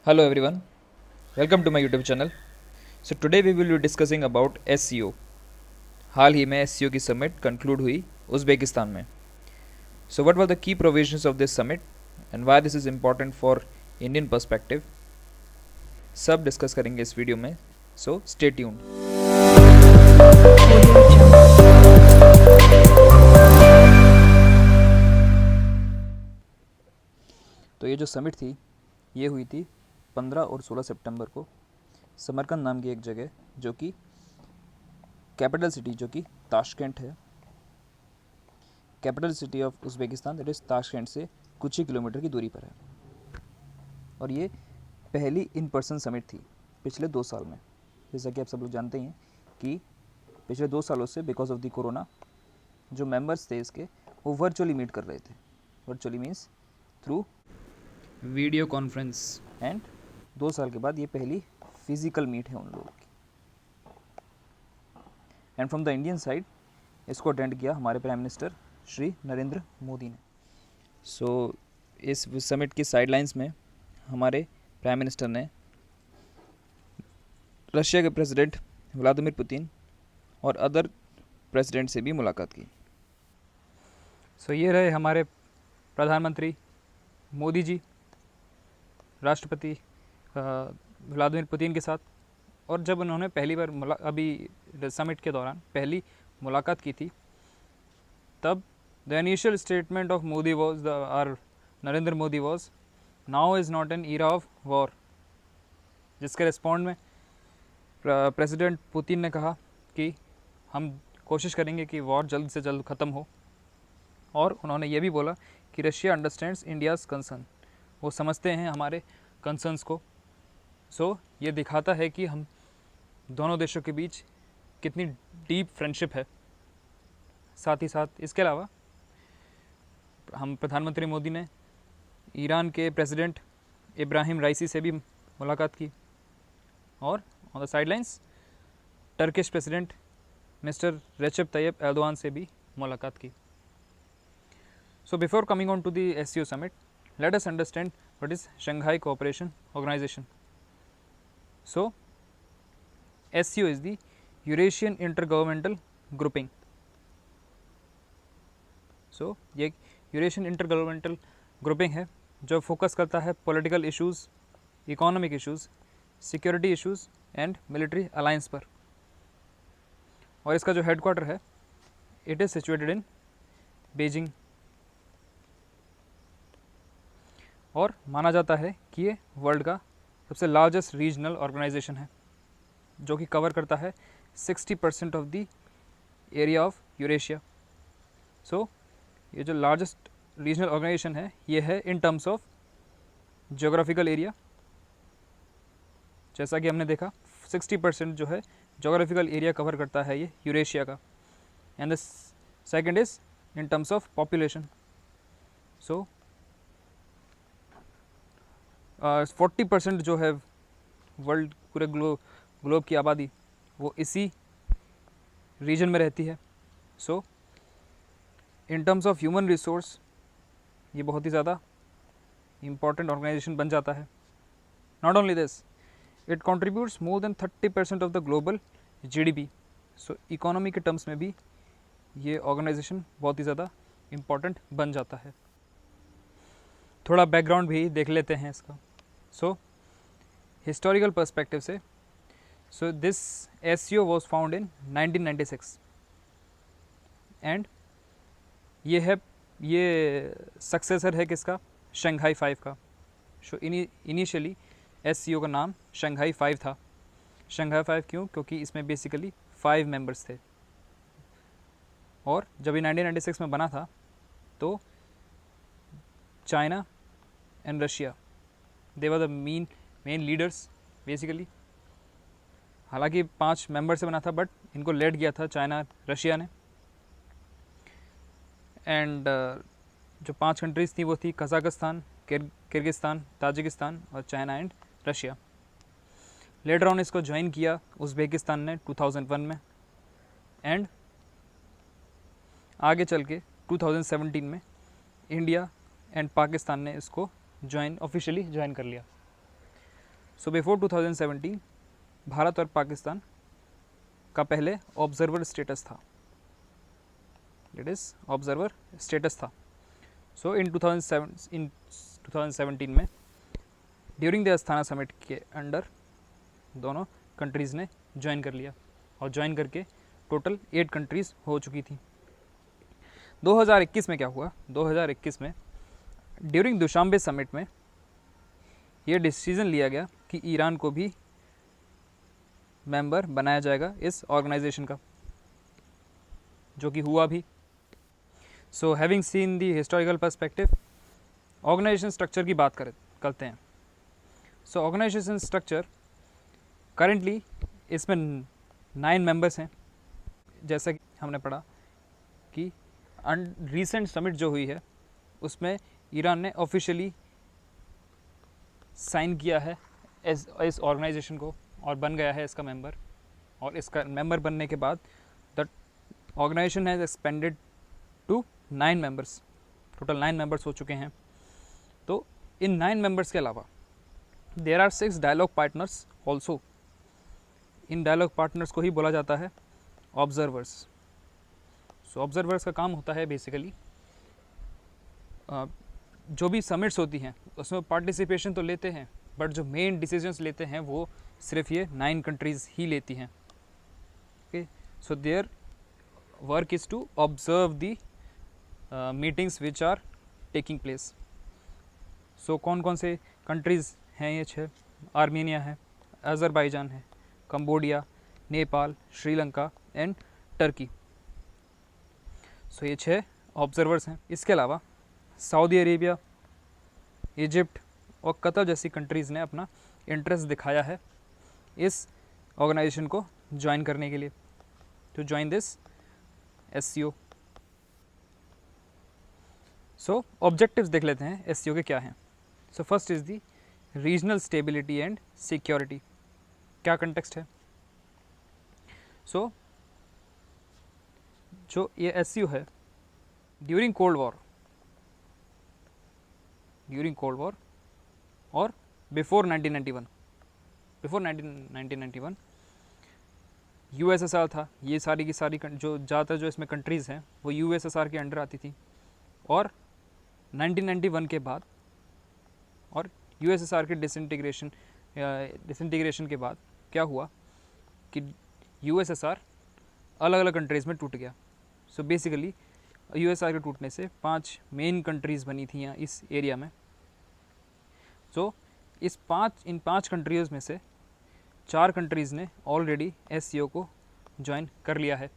Hello everyone, welcome to my YouTube channel. So today we will be discussing about SCO. हाल ही में SCO की summit conclude हुई Uzbekistan में. So what were the key provisions of this summit and why this is important for Indian perspective? सब discuss करेंगे इस video में. So stay tuned. तो ये जो समिट थी ये हुई थी 15 और 16 सितंबर को समरकंद नाम की एक जगह जो कि कैपिटल सिटी जो कि ताशकेंट है. Capital city of Uzbekistan that is Tashkent से कुछ ही किलोमीटर की दूरी पर है. और ये पहली इन पर्सन समिट थी पिछले 2 साल में. जैसा कि आप सब लोग जानते ही हैं कि पिछले 2 सालों से बिकॉज ऑफ द कोरोना जो मेंबर्स थे इसके वो वर्चुअली मीट कर रहे थे. Virtually means through video conference. And 2 साल के बाद ये पहली फिजिकल मीट है उन लोगों की. And from the Indian side इसको अटेंड किया हमारे प्राइम मिनिस्टर श्री नरेंद्र मोदी ने. सो इस समिट की साइडलाइंस में हमारे प्राइम मिनिस्टर ने रशिया के प्रेसिडेंट व्लादिमीर पुतिन और अदर प्रेसिडेंट से भी मुलाकात की. सो ये रहे हमारे प्रधानमंत्री मोदी जी राष्ट्रपति व्लादिमीर पुतिन के साथ. और जब उन्होंने पहली बार अभी समिट के दौरान पहली मुलाकात की थी तब the initial statement of Modi was or Narendra Modi was now is not an era of war. जिसके रिस्पॉन्ड में प्रेसिडेंट पुतिन ने कहा कि हम कोशिश करेंगे कि वॉर जल्द से जल्द ख़त्म हो. और उन्होंने ये भी बोला कि रशिया अंडरस्टैंड्स इंडियाज़ कंसर्न. वो समझते हैं हमारे कंसर्न्स को. सो ये दिखाता है कि हम दोनों देशों के बीच कितनी डीप फ्रेंडशिप है. साथ ही साथ इसके अलावा हम प्रधानमंत्री मोदी ने ईरान के प्रेसिडेंट इब्राहिम राइसी से भी मुलाकात की. और on the sidelines Turkish president mister Recep Tayyip Erdogan से भी मुलाकात की. So before coming on to the SCO summit, let us understand what is Shanghai Cooperation Organization. So SCO is the Eurasian Intergovernmental Grouping. So ये Eurasian intergovernmental grouping है जो focus करता है political issues, economic issues, security issues and military alliance पर. और इसका जो headquarter है it is situated in Beijing. और माना जाता है कि ये वर्ल्ड का सबसे लार्जेस्ट रीजनल ऑर्गेनाइजेशन है जो कि कवर करता है 60% of the area of Eurasia. So ये जो लार्जेस्ट रीजनल ऑर्गेनाइजेशन है ये है in terms of geographical area. जैसा कि हमने देखा 60% जो है जोग्राफिकल एरिया कवर करता है ये यूरेशिया का. And the second is in terms of population. So 40% जो है वर्ल्ड पूरे ग्लोब की आबादी वो इसी रीजन में रहती है. So in terms of human resource ये बहुत ही ज़्यादा इम्पॉर्टेंट ऑर्गेनाइजेशन बन जाता है. Not only this, it contributes more than 30% of the global GDP. So economy के टर्म्स में भी ये ऑर्गेनाइजेशन बहुत ही ज़्यादा इम्पॉर्टेंट बन जाता है. थोड़ा बैकग्राउंड भी देख लेते हैं इसका. सो हिस्टोरिकल पर्सपेक्टिव से so this SCO was found in 1996 and ये सक्सेसर है किसका, शंघाई 5 का. सो इनिशियली SCO का नाम शंघाई 5 था. शंघाई 5 क्यों, क्योंकि इसमें बेसिकली 5 मेंबर्स थे. और जब ये 1996 में बना था तो China and Russia they were the main leaders basically. हालांकि 5 मेंबर से बना था बट इनको लेड किया था चाइना रशिया ने. एंड जो 5 कंट्रीज़ थी वो थी कज़ाकिस्तान, किर्गिस्तान, ताजिकिस्तान और China and Russia. Later on इसको ज्वाइन किया उज़्बेकिस्तान ने 2001 में. एंड आगे चल के 2017 में इंडिया एंड पाकिस्तान ने इसको ऑफिशियली ज्वाइन कर लिया. सो बिफोर 2017 भारत और पाकिस्तान का पहले ऑब्जर्वर स्टेटस था, इट इज़ ऑब्जर्वर स्टेटस था. सो इन 2017 में ड्यूरिंग द अस्थाना समिट के अंडर दोनों कंट्रीज़ ने ज्वाइन कर लिया और ज्वाइन करके टोटल 8 कंट्रीज़ हो चुकी थी. 2021 में क्या हुआ, 2021 में ड्यूरिंग दुशांबे समिट में ये डिसीजन लिया गया कि ईरान को भी मेंबर बनाया जाएगा इस ऑर्गेनाइजेशन का, जो कि हुआ भी. So having seen the historical perspective, organisation structure की बात करते हैं. सो ऑर्गेनाइजेशन स्ट्रक्चर करेंटली इसमें 9 मेंबर्स हैं. जैसा कि हमने पढ़ा कि रिसेंट समिट जो हुई है उसमें ईरान ने ऑफिशियली साइन किया है इस ऑर्गेनाइजेशन को और बन गया है इसका मेंबर. और इसका मेंबर बनने के बाद the organisation has expanded to 9 members, total 9 members हो चुके हैं. तो इन 9 मेंबर्स के अलावा there are 6 dialogue partners also. इन डायलॉग पार्टनर्स को ही बोला जाता है ऑब्जर्वर्स. सो ऑब्जर्वर्स का काम होता है बेसिकली जो भी समिट्स होती हैं उसमें पार्टिसिपेशन तो लेते हैं, बट जो मेन डिसीजंस लेते हैं वो सिर्फ ये 9 कंट्रीज़ ही लेती हैं. Okay, so their work is to observe the meetings which are taking place. So कौन कौन से कंट्रीज़ हैं ये 6? आर्मेनिया है, अज़रबैजान है, Cambodia, Nepal, Sri Lanka and Turkey. So ये 6 ऑब्जर्वर्स हैं. इसके अलावा सऊदी अरेबिया, इजिप्ट और कतर जैसी कंट्रीज़ ने अपना इंटरेस्ट दिखाया है इस ऑर्गेनाइजेशन को ज्वाइन करने के लिए, to join this SCO. So objectives देख लेते हैं SCO के क्या हैं. So first is the regional stability and security. क्या कंटेक्स्ट है? सो जो ये SCO है ड्यूरिंग कोल्ड वॉर और बिफोर 1991 USSR था. ये सारी की सारी जो ज़्यादातर जो इसमें कंट्रीज़ हैं वो USSR के अंडर आती थी. और 1991 के बाद और USSR के डिसइंटीग्रेशन के बाद क्या हुआ कि USSR अलग अलग कंट्रीज़ में टूट गया. सो बेसिकली USSR के टूटने से 5 मेन कंट्रीज़ बनी थी यहाँ इस एरिया में. सो इन 5 कंट्रीज़ में से 4 कंट्रीज़ ने ऑलरेडी SCO को ज्वाइन कर लिया है.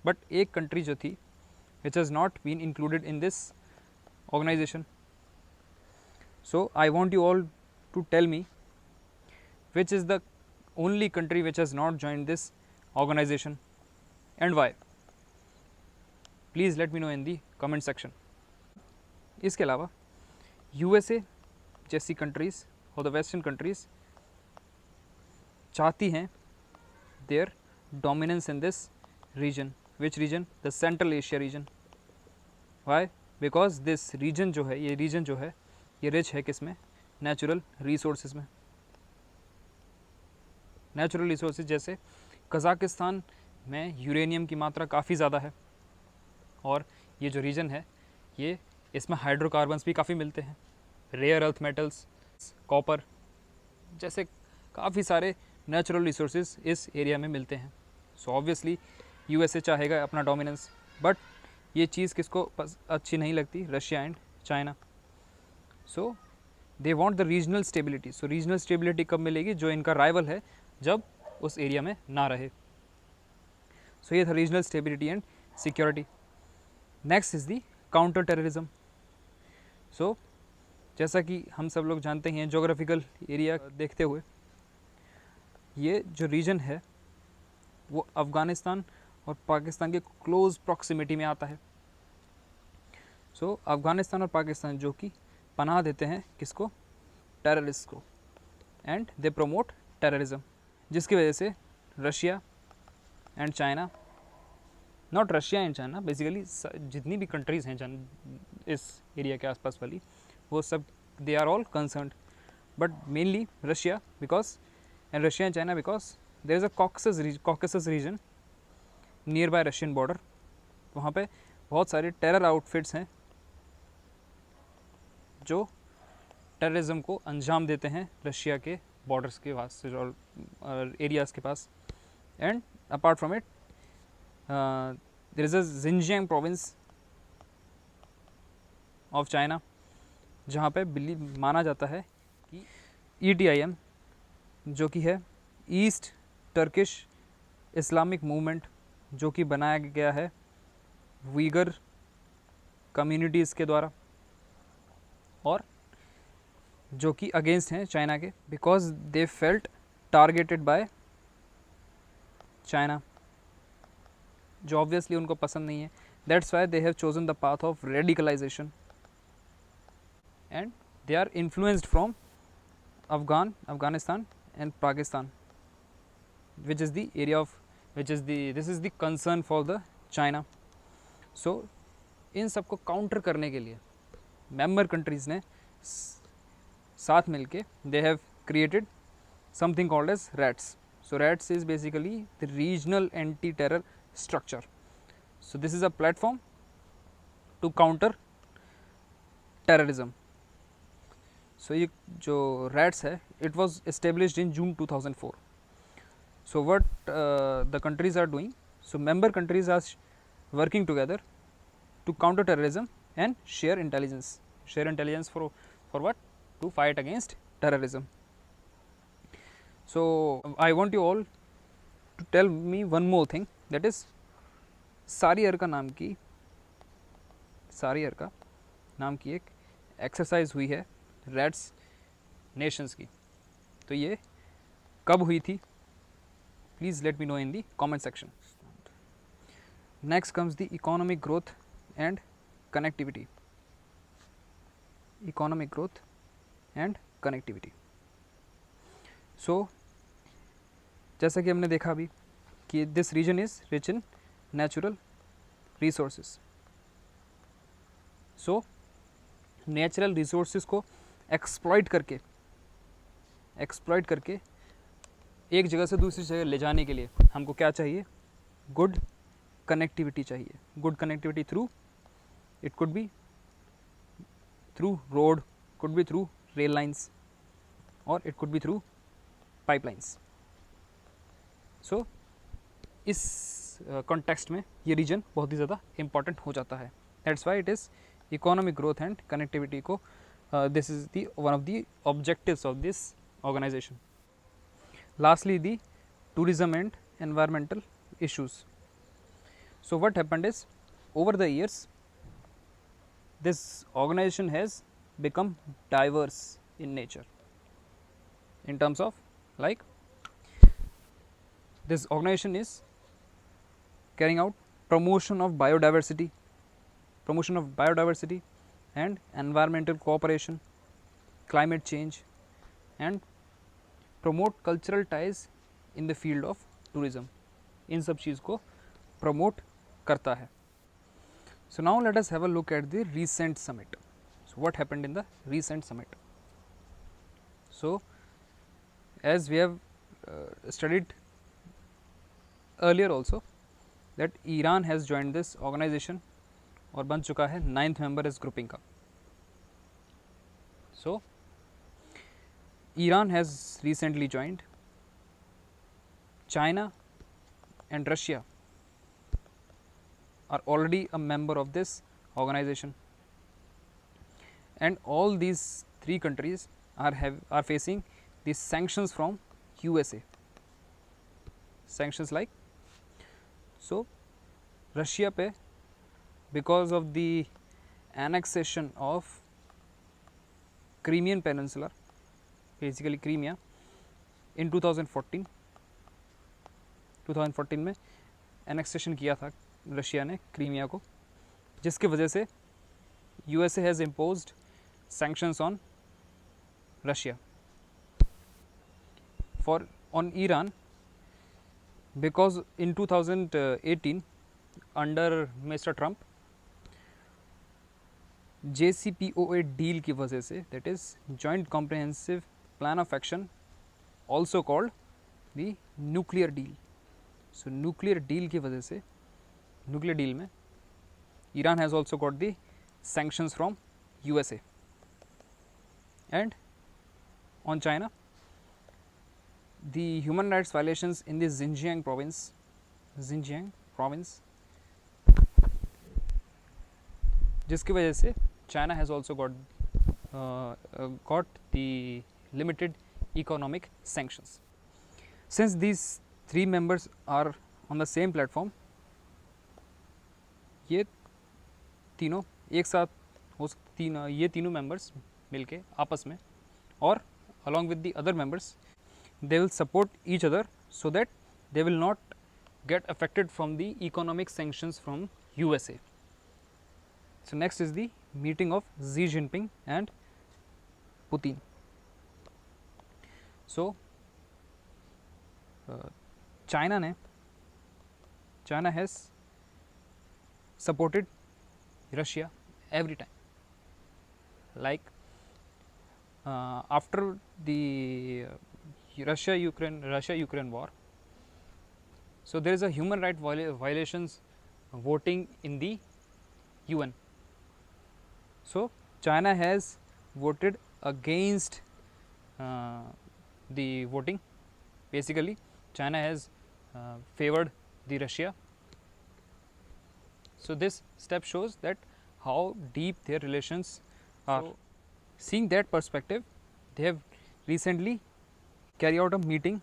बट एक कंट्री जो थी which has not been included in this organisation. So I want you all to tell me which is the only country which has not join this organisation and why. Please let me know in the comment section. इसके अलावा USA जैसी countries और the western countries चाहती हैं their dominance in this region. Which region? The central Asia region. Why? Because this region जो है ये rich है किस में? नेचुरल रिसोर्सेज में. नेचुरल रिसोर्सेज जैसे कज़ाकिस्तान में यूरेनियम की मात्रा काफ़ी ज़्यादा है और ये जो रीजन है ये इसमें हाइड्रोकार्बन्स भी काफ़ी मिलते हैं, रेयर अर्थ मेटल्स, कॉपर जैसे काफ़ी सारे नेचुरल रिसोर्सेज इस एरिया में मिलते हैं. सो ऑब्वियसली USA चाहेगा अपना डोमिनेंस, बट ये चीज़ किसको अच्छी नहीं लगती? Russia and China. So they want the regional stability. So regional stability कब मिलेगी? जो इनका राइवल है जब उस एरिया में ना रहे. सो ये था regional stability and security. Next is the counter terrorism. So जैसा कि हम सब लोग जानते हैं जोग्राफिकल एरिया देखते हुए ये जो रीजन है वो अफ़गानिस्तान और पाकिस्तान के क्लोज़ प्रॉक्सिमिटी में आता है. सो अफ़गानिस्तान और पाकिस्तान जो कि पनाह देते हैं किसको? टेररिस्ट को, एंड दे प्रमोट टेररिज्म, जिसकी वजह से Russia and China, not Russia and China, basically जितनी भी कंट्रीज़ हैं इस एरिया के आसपास वाली वो सब they are all concerned. but mainly Russia because, and Russia and China because there is a Caucasus region nearby Russian border. वहाँ पे बहुत सारे टेरर आउटफिट्स हैं जो टेररिज्म को अंजाम देते हैं रशिया के बॉर्डर्स के पास और एरियाज़ के पास. And apart from it there is a Xinjiang province of China जहाँ पे माना जाता है कि ETIM जो कि है ईस्ट टर्किश इस्लामिक मूवमेंट, जो कि बनाया गया है वीगर कम्युनिटीज़ के द्वारा और जो कि अगेंस्ट हैं चाइना के, because they felt targeted by China, जो ऑब्वियसली उनको पसंद नहीं है. That's why they have chosen the path of radicalisation and they are influenced from Afghanistan and Pakistan, which is the area of this is the concern for the China. So इन सब को counter करने के लिए member countries ने साथ मिलके they have created something called as RATS. So RATS is basically the regional anti-terror structure. So this is a platform to counter terrorism. So ये जो RATS है, it was established in June 2004. So what the countries are doing? So member countries are working together to counter terrorism and share intelligence. Share intelligence for what? To fight against terrorism. So I want you all to tell me one more thing, that is सारियर का नाम की एक exercise हुई है rats Nations की. तो ये कब हुई थी? Please let me know in the comment section. Next comes the economic growth and connectivity. Economic growth and connectivity. So जैसा कि हमने देखा अभी कि this region is rich in natural resources. So natural resources को एक्सप्लॉइट करके एक जगह से दूसरी जगह ले जाने के लिए हमको क्या चाहिए? गुड कनेक्टिविटी चाहिए. Good connectivity through, it could be through road, could be through rail lines और it could be through pipelines. So इस कॉन्टेक्स्ट में ये रीजन बहुत ही ज़्यादा इम्पॉर्टेंट हो जाता है. That's why it is economic growth and connectivity को this is the one of the objectives of this organization. Lastly, the tourism and environmental issues. So what happened is, over the years this organization has become diverse in nature, in terms of like this organization is carrying out promotion of biodiversity and environmental cooperation, climate change, and promote cultural ties in the field of tourism. इन सब चीज़ को promote करता है. So now let us have a look at the recent summit. So what happened in the recent summit? So as we have studied earlier also that Iran has joined this organization और बन चुका है 9th member इस grouping का. So Iran has recently joined. China and Russia are already a member of this organization, and all these three countries are facing these sanctions from USA. Sanctions like, so Russia पे because of the annexation of Crimean Peninsula, basically Crimea, in 2014 में annexation किया था Russia ने Crimea को, जिसकी वजह से USA has imposed sanctions on Russia on Iran, because in 2018 under Mr. Trump JCPOA deal की वजह से, that is joint comprehensive plan of action, also called the nuclear deal. So nuclear deal की वजह से, nuclear deal में Iran has also got the sanctions from USA. And on China, the human rights violations in the Xinjiang province, जिसकी वजह से China has also got the limited economic sanctions. Since these three members are on the same platform, ये तीनों एक साथ ये तीनों members मिलके आपस में और along with the other members, they will support each other so that they will not get affected from the economic sanctions from USA. So next is the meeting of Xi Jinping and Putin. So China has supported Russia every time. Like after the Russia-Ukraine war, so there is a human right violations voting in the UN. So China has voted against the voting. Basically, China has favored the Russia. So this step shows that how deep their relations are. So, seeing that perspective, they have recently carried out a meeting.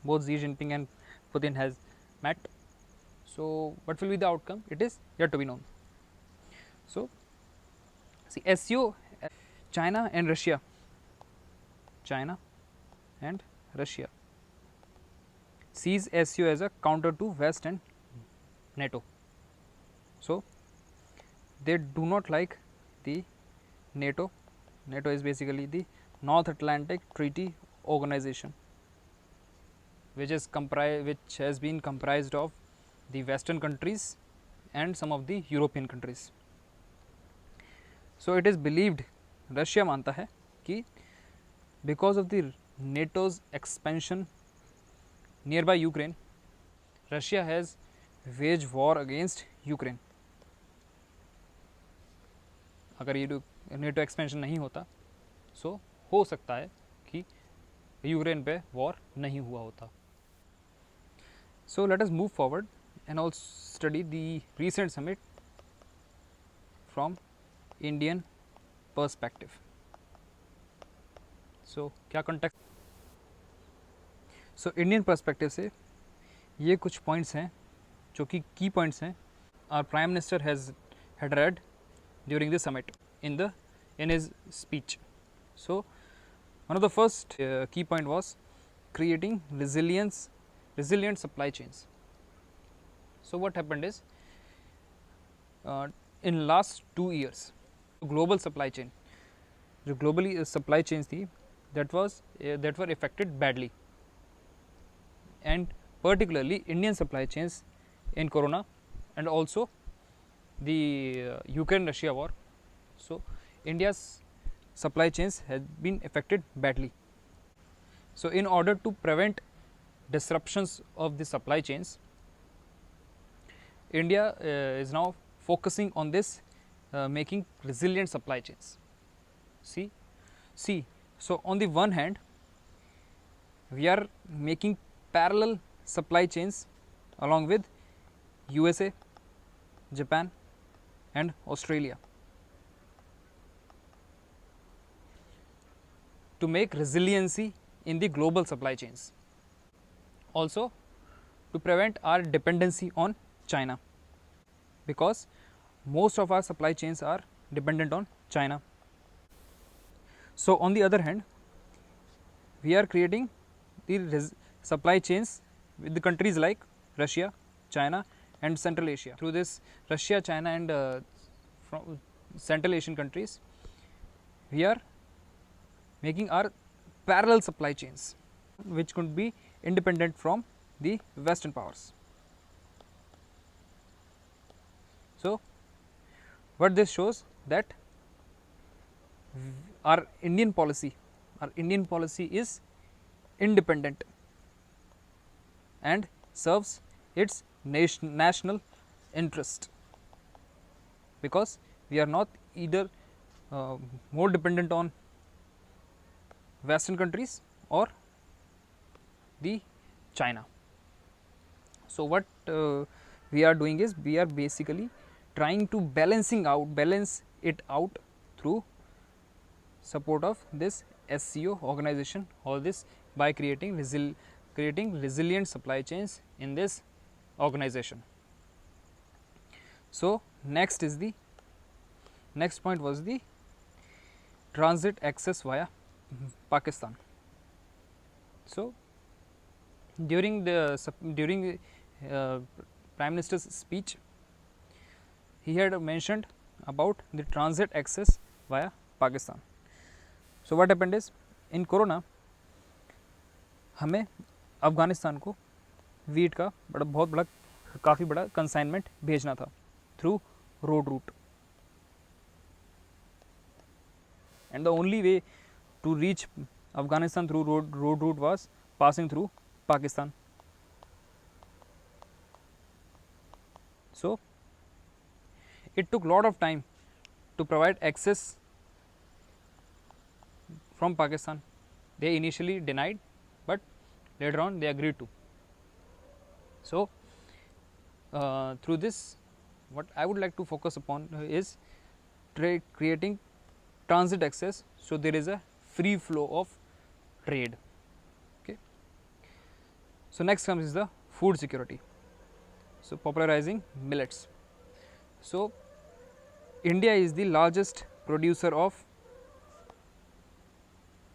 Both Xi Jinping and Putin has met. So what will be the outcome? It is yet to be known. So see, SCO, China and Russia sees SCO as a counter to West and NATO. So they do not like the NATO. NATO is basically the North Atlantic Treaty Organization, which has been comprised of the Western countries and some of the European countries. So it is believed, Russia मानता है कि because of the NATO's expansion nearby Ukraine, Russia has waged war against Ukraine. अगर ये NATO expansion नहीं होता, so हो सकता है कि यूक्रेन पे वॉर नहीं हुआ होता. So let us move forward and also study the recent summit from Indian perspective. So क्या context? So Indian perspective से ये कुछ points हैं जो कि key points हैं. Our Prime Minister had read during the summit in his speech. So one of the first key point was creating resilient supply chains. So what happened is, in last 2 years, global supply chain, जो globally supply chains थी, that were affected badly, and particularly Indian supply chains in Corona and also the Ukraine-Russia war. So India's supply chains have been affected badly. So in order to prevent disruptions of the supply chains, India is now focusing on this, making resilient supply chains. See, so on the one hand, we are making parallel supply chains along with USA, Japan and Australia to make resiliency in the global supply chains. Also to prevent our dependency on China, because most of our supply chains are dependent on China. So on the other hand, we are creating the supply chains with the countries like Russia, China and Central Asia. Through this Russia, China and from Central Asian countries, we are making our parallel supply chains which could be independent from the Western powers. So what this shows, that our Indian policy our Indian policy is independent and serves its national interest, because we are not either more dependent on Western countries or the China. So what we are doing is we are basically trying to balance it out through support of this SCO organization, all this by creating resilient supply chains in this organization. So next point was the transit access via Pakistan. So during the Prime Minister's speech, he had mentioned about the transit access via Pakistan. So what happened is, in Corona हमें अफ़गानिस्तान को wheat का काफ़ी बड़ा consignment भेजना था through road root, and the only way to reach Afghanistan through road route was passing through Pakistan. So it took lot of time to provide access from Pakistan. They initially denied, but later on they agreed to. So through this, what I would like to focus upon is creating transit access, so there is a free flow of trade. Okay. So next comes is the food security. So popularizing millets. So India is the largest producer of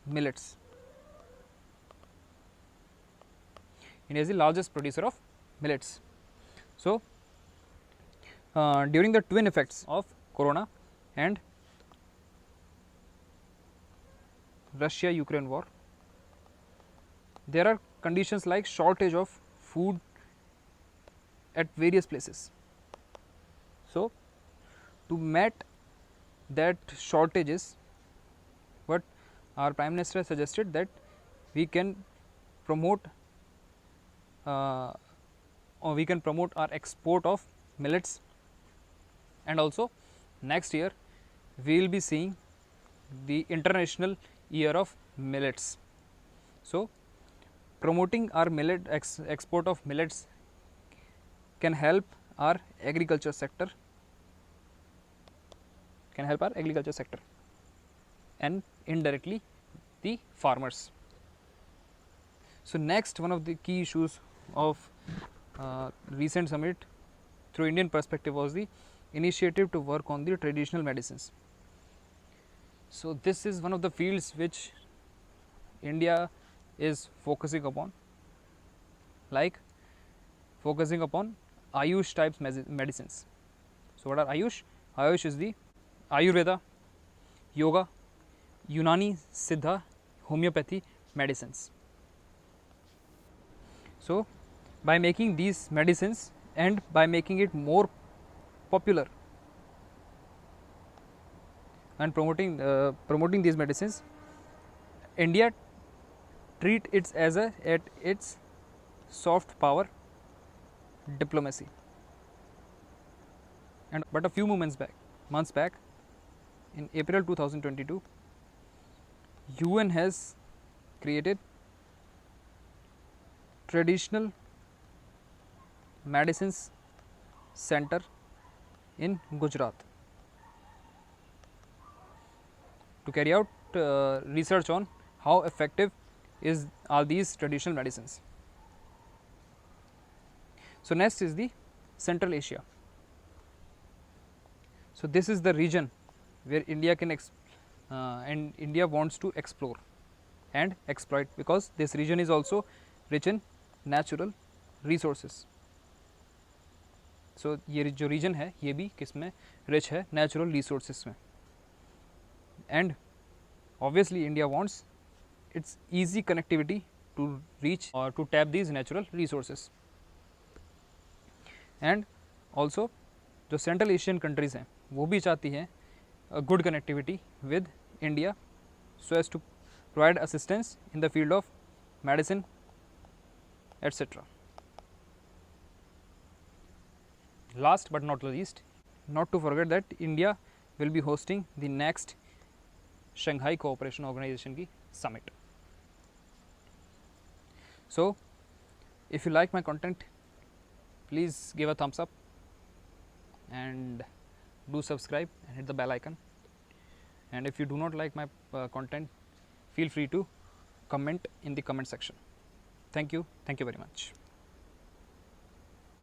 millets. India is the largest producer of millets. So during the twin effects of Corona and Russia-Ukraine war, there are conditions like shortage of food at various places. So to meet that shortages, what our Prime Minister suggested that we can promote our export of millets, and also next year we will be seeing the International Year of Millets. So promoting our export of millets can help our agriculture sector, and indirectly the farmers. So next, one of the key issues of recent summit through Indian perspective was the initiative to work on the traditional medicines. So this is one of the fields which India is focusing upon, like focusing upon Ayush types medicines. So what are Ayush? Ayush is the Ayurveda, Yoga, Unani, Siddha, homeopathy medicines. So by making these medicines and by making it more popular and promoting these medicines, India treat it as at its soft power diplomacy. And but a few months back, in April 2022, UN has created traditional medicines center in Gujarat to carry out research on how effective are these traditional medicines. So next is the Central Asia. So this is the region where India can and India wants to explore and exploit, because this region is also rich in natural resources. So ये जो region है ये भी किसमें rich है, natural resources में. And obviously India wants its easy connectivity to reach or to tap these natural resources. And also जो Central Asian countries हैं वो भी चाहती हैं a good connectivity with India, so as to provide assistance in the field of medicine, etc. Last but not least, not to forget that India will be hosting the next Shanghai Cooperation Organization की summit. So, if you like my content, please give a thumbs up and do subscribe and hit the bell icon. And if you do not like my content, feel free to comment in the comment section. Thank you very much.